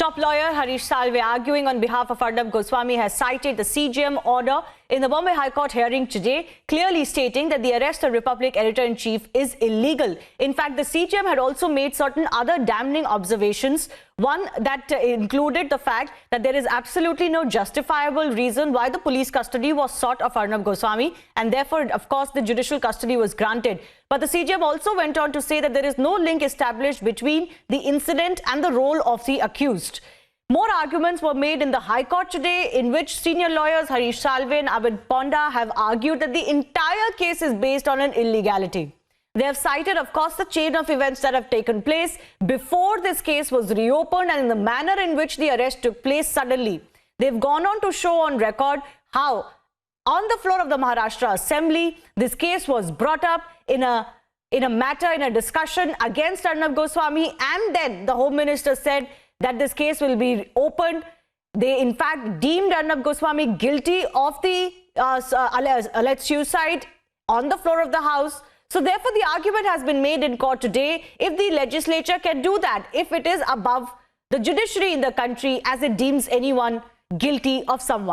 Top lawyer Harish Salve, arguing on behalf of Arnab Goswami, has cited the CJM order in the Bombay High Court hearing today, clearly stating that the arrest of Republic editor-in-chief is illegal. In fact, the CJM had also made certain other damning observations. One that included the fact that there is absolutely no justifiable reason why the police custody was sought of Arnab Goswami, and therefore, of course, the judicial custody was granted. But the CJM also went on to say that there is no link established between the incident and the role of the accused. More arguments were made in the High Court today, in which senior lawyers Harish Salve and Abid Ponda have argued that the entire case is based on an illegality. They have cited, of course, the chain of events that have taken place before this case was reopened and in the manner in which the arrest took place suddenly. They've gone on to show on record how, on the floor of the Maharashtra Assembly, this case was brought up in a discussion against Arnab Goswami, and then the Home Minister said that this case will be opened. They, in fact, deemed Arnab Goswami guilty of the alleged suicide on the floor of the House. So therefore, the argument has been made in court today, if the legislature can do that, if it is above the judiciary in the country as it deems anyone guilty of some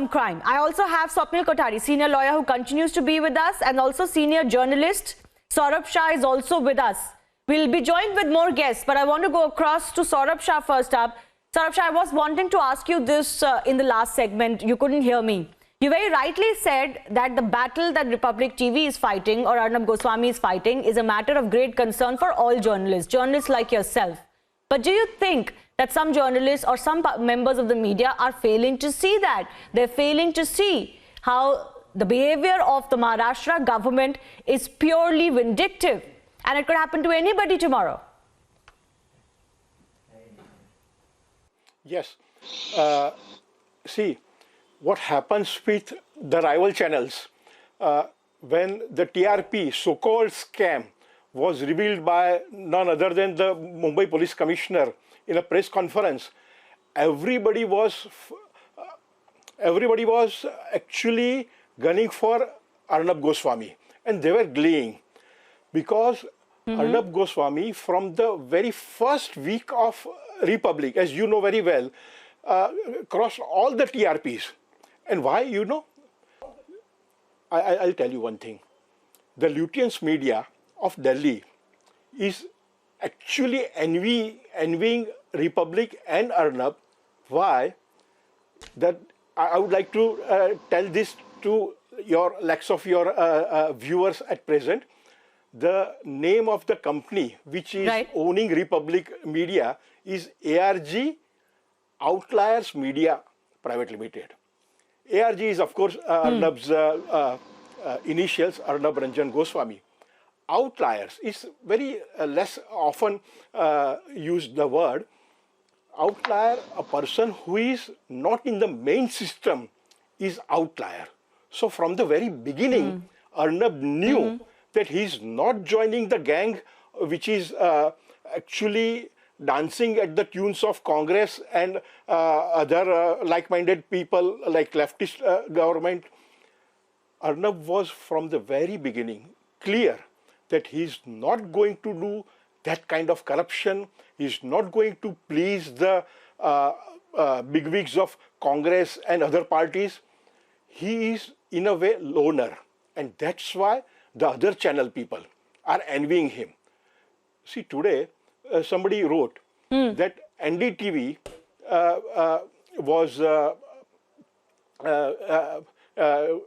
crime. I also have Swapnil Kothari, senior lawyer who continues to be with us, and also senior journalist Saurabh Shah is also with us. We'll be joined with more guests, but I want to go across to Saurabh Shah first up. Saurabh Shah, I was wanting to ask you this in the last segment. You couldn't hear me. You very rightly said that the battle that Republic TV is fighting, or Arnab Goswami is fighting, is a matter of great concern for all journalists like yourself. But do you think that some journalists or some members of the media are failing to see that? They're failing to see how the behavior of the Maharashtra government is purely vindictive, and it could happen to anybody tomorrow. Yes. See, what happens with the rival channels when the TRP, so-called scam, was revealed by none other than the Mumbai Police Commissioner in a press conference, everybody was actually gunning for Arnab Goswami, and they were gleeing because Arnab Goswami, from the very first week of Republic, as you know very well, crossed all the TRPs. And why, you know? I'll tell you one thing. The Lutyens media of Delhi is actually envying Republic and Arnab. Why? That I would like to tell this to your lakhs of your viewers at present. The name of the company which is owning Republic Media is ARG Outliers Media Private Limited. ARG is, of course, Arnab's initials, Arnab Ranjan Goswami. Outliers is very less often used the word. Outlier, a person who is not in the main system, is outlier. So from the very beginning, Arnab knew that he is not joining the gang which is actually dancing at the tunes of Congress and other like-minded people like leftist government. Arnab was from the very beginning clear that he is not going to do that kind of corruption. He is not going to please the bigwigs of Congress and other parties. He is in a way loner, and that's why the other channel people are envying him. See, today somebody wrote that NDTV was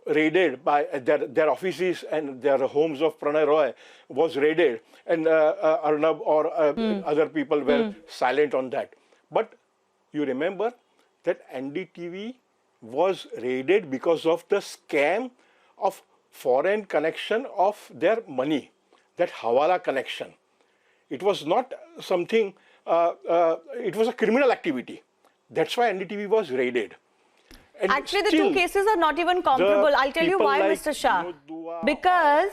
raided by their offices, and their homes of Pranay Roy was raided, and Arnab or other people were silent on that. But you remember that NDTV was raided because of the scam of foreign connection of their money, that Hawala connection. It was not something, it was a criminal activity. That's why NDTV was raided. And actually, the two cases are not even comparable. I'll tell you why, like Mr. Shah. Because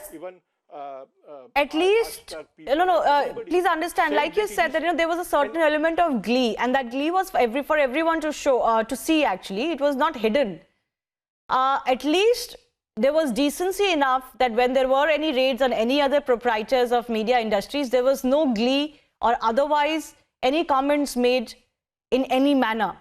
at least, please understand, like you said, that there was a certain element of glee, and that glee was for everyone to show, to see. Actually, it was not hidden. At least there was decency enough that when there were any raids on any other proprietors of media industries, there was no glee or otherwise any comments made in any manner.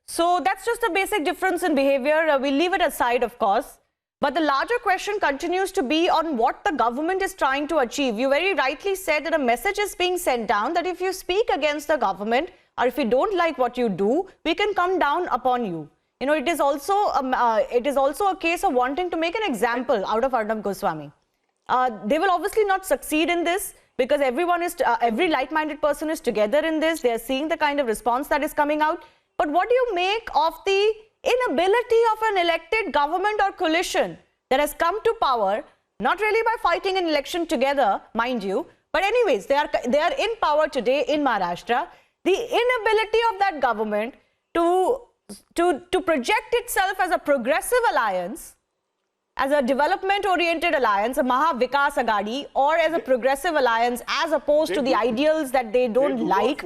So that's just a basic difference in behavior. We'll leave it aside, of course. But the larger question continues to be on what the government is trying to achieve. You very rightly said that a message is being sent down that if you speak against the government or if you don't like what you do, we can come down upon you. You know, it is also a case of wanting to make an example out of Arnab Goswami. They will obviously not succeed in this because every like-minded person is together in this. They are seeing the kind of response that is coming out. But what do you make of the inability of an elected government or coalition that has come to power, not really by fighting an election together, mind you, but anyways, they are in power today in Maharashtra. The inability of that government to project itself as a progressive alliance, as a development-oriented alliance, a Maha Vikas Agadi, or as a progressive alliance, as opposed to the ideals that they don't like.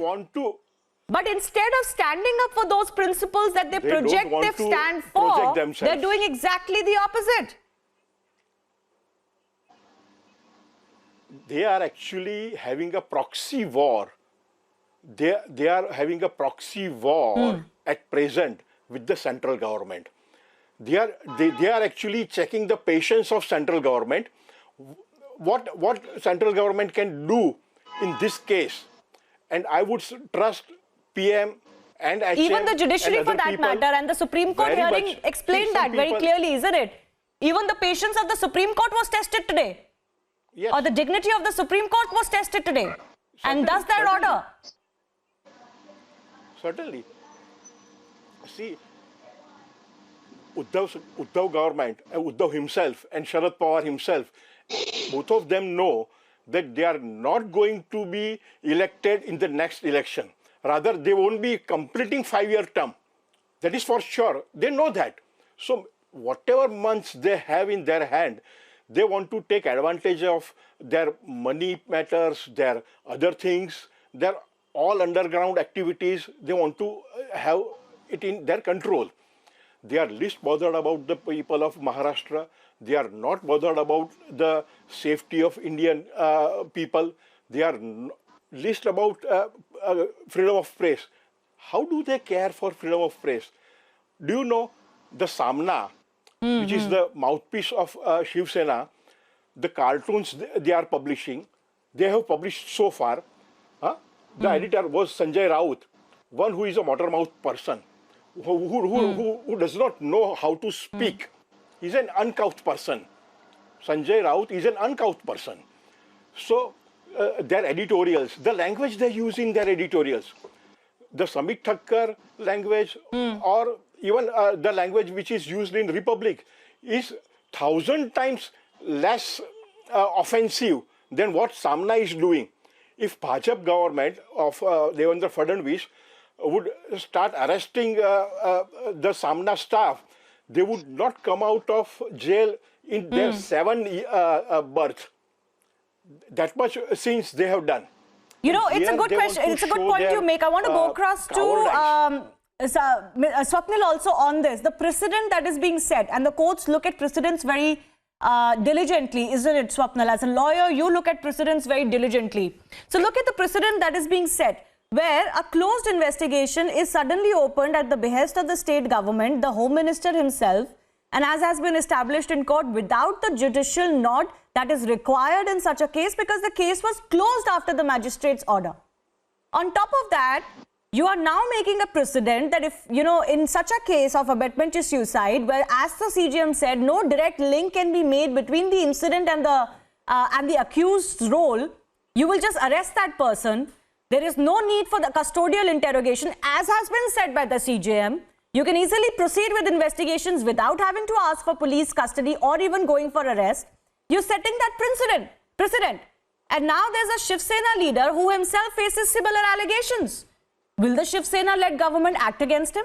But instead of standing up for those principles that they project, they stand for, they're doing exactly the opposite. They are actually having a proxy war. They are having a proxy war at present with the central government. They are actually checking the patience of central government. What central government can do in this case, and I would trust PM and HM, even the judiciary for that matter, and the Supreme Court hearing explained that very clearly, isn't it? Even the patience of the Supreme Court was tested today. Yes. Or the dignity of the Supreme Court was tested today. And thus that order. Certainly. See, Uddhav government, Uddhav himself and Sharad Pawar himself, both of them know that they are not going to be elected in the next election. Rather, they won't be completing 5-year term. That is for sure. They know that. So whatever months they have in their hand, they want to take advantage of their money matters, their other things, their all underground activities. They want to have it in their control. They are least bothered about the people of Maharashtra. They are not bothered about the safety of Indian people. They are least about freedom of press. How do they care for freedom of press? Do you know the Samna, which is the mouthpiece of Shiv Sena, the cartoons they are publishing, they have published so far. The editor was Sanjay Raut, one who is a watermouth person, who does not know how to speak. He's an uncouth person. Sanjay Raut is an uncouth person. So their editorials, the language they use in their editorials, the Samik Thakkar language or even the language which is used in Republic is 1,000 times less offensive than what Samna is doing. If Bhajap government of Devendra Fadnavis would start arresting the Samna staff, they would not come out of jail in their 7th birth. That much since they have done. You know, it's a good question. It's a good point you make. I want to go across to Swapnil also on this. The precedent that is being set, and the courts look at precedents very diligently, isn't it, Swapnil? As a lawyer, you look at precedents very diligently. So look at the precedent that is being set, where a closed investigation is suddenly opened at the behest of the state government, the Home Minister himself, and as has been established in court, without the judicial nod that is required in such a case, because the case was closed after the magistrate's order. On top of that, you are now making a precedent that if, you know, in such a case of abetment to suicide, where as the CJM said, no direct link can be made between the incident and the accused's role, you will just arrest that person. There is no need for the custodial interrogation, as has been said by the CJM. You can easily proceed with investigations without having to ask for police custody or even going for arrest. You're setting that precedent. And now there's a Shiv Sena leader who himself faces similar allegations. Will the Shiv Sena-led government act against him?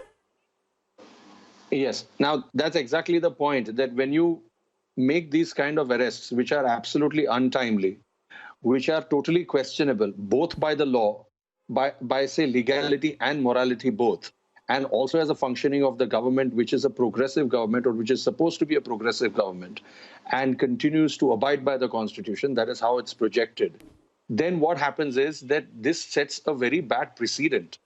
Yes. Now, that's exactly the point, that when you make these kind of arrests, which are absolutely untimely, which are totally questionable, both by the law, by say, legality and morality both, and also as a functioning of the government, which is a progressive government or which is supposed to be a progressive government and continues to abide by the Constitution, that is how it's projected. Then what happens is that this sets a very bad precedent.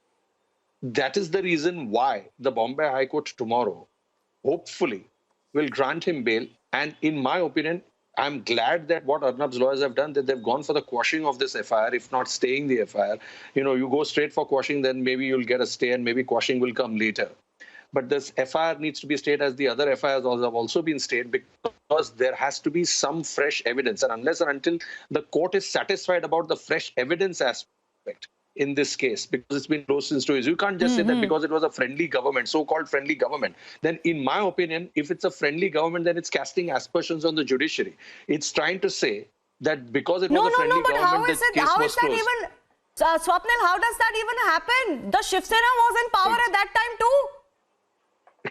that is the reason why the Bombay High Court tomorrow, hopefully, will grant him bail. And in my opinion, I'm glad that what Arnab's lawyers have done, that they've gone for the quashing of this FIR, if not staying the FIR. You know, you go straight for quashing, then maybe you'll get a stay and maybe quashing will come later. But this FIR needs to be stayed as the other FIRs have also been stayed, because there has to be some fresh evidence. And unless or until the court is satisfied about the fresh evidence aspect in this case, because it's been closed since 2 years, you can't just say that because it was a friendly government, so-called friendly government. Then in my opinion, if it's a friendly government, then it's casting aspersions on the judiciary. It's trying to say that because it was a friendly government, the case was closed. Swapnil, how does that even happen? The Shiv Sena was in power at that time too.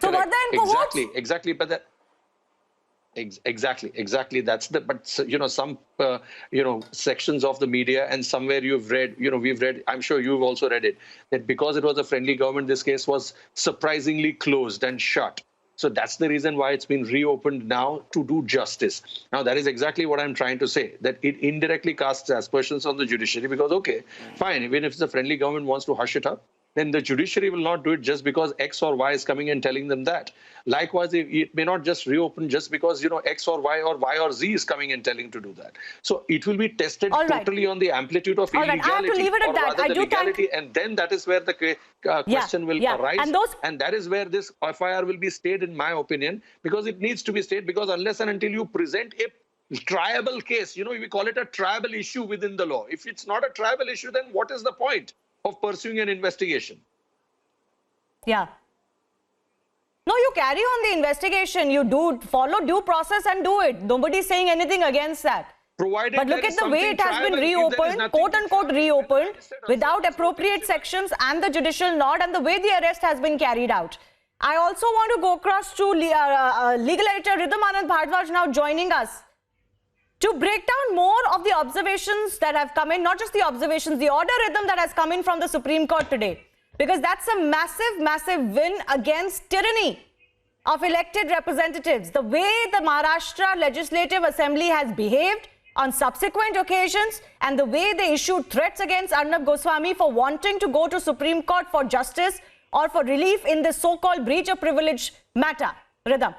So were they in cahoots? Exactly. But that exactly. That's the. But you know, some sections of the media and somewhere you've read. You know, we've read. I'm sure you've also read it, that because it was a friendly government, this case was surprisingly closed and shut. So that's the reason why it's been reopened now to do justice. Now, that is exactly what I'm trying to say, that it indirectly casts aspersions on the judiciary, because, okay, fine, even if the friendly government wants to hush it up, then the judiciary will not do it just because X or Y is coming and telling them that. Likewise, it may not just reopen just because, X or Y or Z is coming and telling to do that. So it will be tested totally on the amplitude of illegality. I have to leave it at that. I do legality, and then that is where the question will arise. And that is where this FIR will be stayed, in my opinion, because it needs to be stayed, because unless and until you present a triable case, we call it a triable issue within the law. If it's not a triable issue, then what is the point of pursuing an investigation? Yeah. No, you carry on the investigation. You do follow due process and do it. Nobody's saying anything against that. Provided but look at the way it has been reopened, quote-unquote reopened, without appropriate sections and the judicial nod, and the way the arrest has been carried out. I also want to go across to legal editor Ridham Anand Bhardwaj now joining us to break down more of the observations that have come in, not just the observations, the order rhythm that has come in from the Supreme Court today. Because that's a massive, massive win against tyranny of elected representatives. The way the Maharashtra Legislative Assembly has behaved on subsequent occasions, and the way they issued threats against Arnab Goswami for wanting to go to Supreme Court for justice or for relief in this so-called breach of privilege matter. Ridham.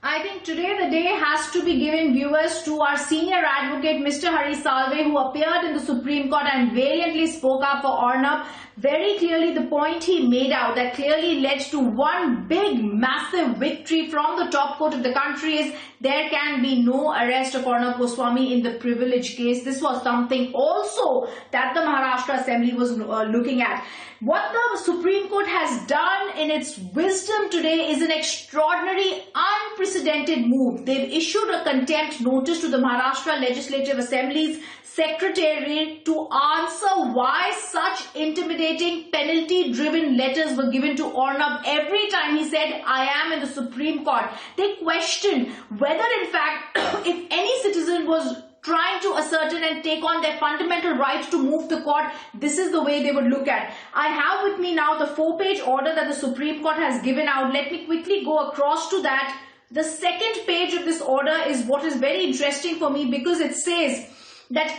I think today the day has to be given viewers to our senior advocate, Mr. Harish Salve, who appeared in the Supreme Court and valiantly spoke up for Arnab. Very clearly, the point he made out that clearly led to one big, massive victory from the top court of the country is there can be no arrest of Arnab Goswami in the privilege case. This was something also that the Maharashtra Assembly was looking at. What the Supreme Court has done in its wisdom today is an extraordinary, unprecedented move. They've issued a contempt notice to the Maharashtra Legislative Assembly's Secretariat to answer why such intimidating penalty-driven letters were given to Arnab every time he said, I am in the Supreme Court. They questioned whether, in fact, if any citizen was trying to ascertain and take on their fundamental right to move the court, this is the way they would look at. I have with me now the 4-page order that the Supreme Court has given out. Let me quickly go across to that. The second page of this order is what is very interesting for me, because it says that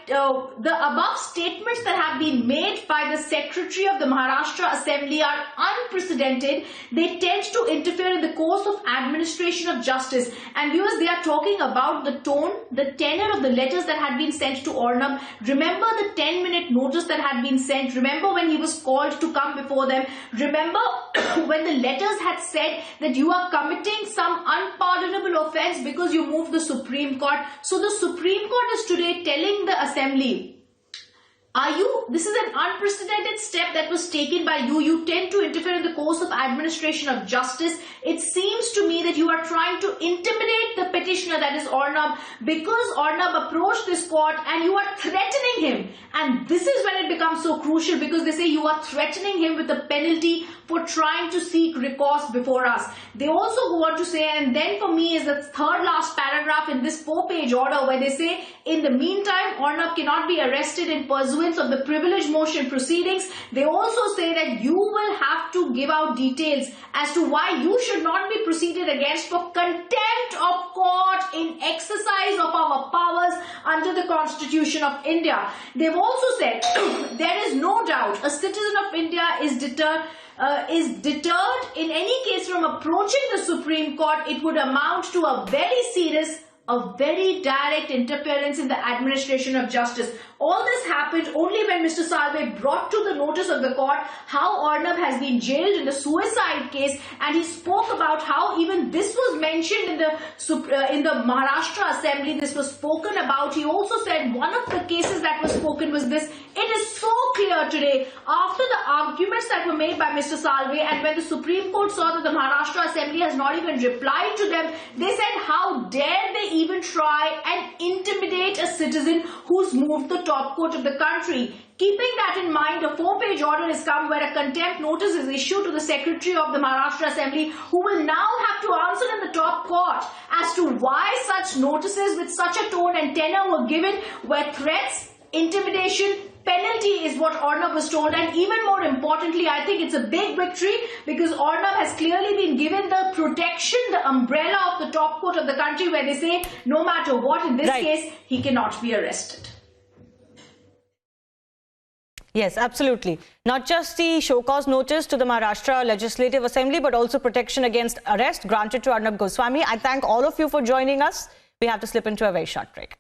the above statements that have been made by the Secretary of the Maharashtra Assembly are unprecedented. They tend to interfere in the course of administration of justice. And viewers, they are talking about the tone, the tenor of the letters that had been sent to Arnab. Remember the 10-minute notice that had been sent. Remember when he was called to come before them. Remember when the letters had said that you are committing some unpardonable offense because you moved the Supreme Court. So the Supreme Court is today telling the Assembly, this is an unprecedented step that was taken by you. You tend to interfere in the course of administration of justice. It seems to me that you are trying to intimidate the petitioner, that is Arnab, because Arnab approached this court and you are threatening him. And this is when it becomes so crucial, because they say you are threatening him with a penalty for trying to seek recourse before us. They also go on to say, and then for me is the third last paragraph in this 4-page order, where they say, in the meantime, Arnab cannot be arrested in pursuance of the privilege motion proceedings. They also say that you will have to give out details as to why you should not be proceeded against for contempt of court in exercise of our powers under the Constitution of India. They've also said there is no doubt a citizen of India is deterred in any case from approaching the Supreme Court. It would amount to a very serious, a very direct interference in the administration of justice. All this happened only when Mr. Salve brought to the notice of the court how Arnab has been jailed in the suicide case, and he spoke about how even this was mentioned in the Maharashtra Assembly. This was spoken about. He also said one of the cases that was spoken was this. It is so clear today, after the arguments that were made by Mr. Salve, and when the Supreme Court saw that the Maharashtra Assembly has not even replied to them, they said, how dare they even try and intimidate a citizen who's moved the top court of the country. Keeping that in mind, a 4-page order has come where a contempt notice is issued to the Secretary of the Maharashtra Assembly, who will now have to answer in the top court as to why such notices with such a tone and tenor were given, where threats, intimidation, penalty is what Arnab was told. And even more importantly, I think it's a big victory because Arnab has clearly been given the protection, the umbrella of the top court of the country, where they say no matter what, in this case, he cannot be arrested. Yes, absolutely. Not just the show cause notice to the Maharashtra Legislative Assembly, but also protection against arrest granted to Arnab Goswami. I thank all of you for joining us. We have to slip into a very short break.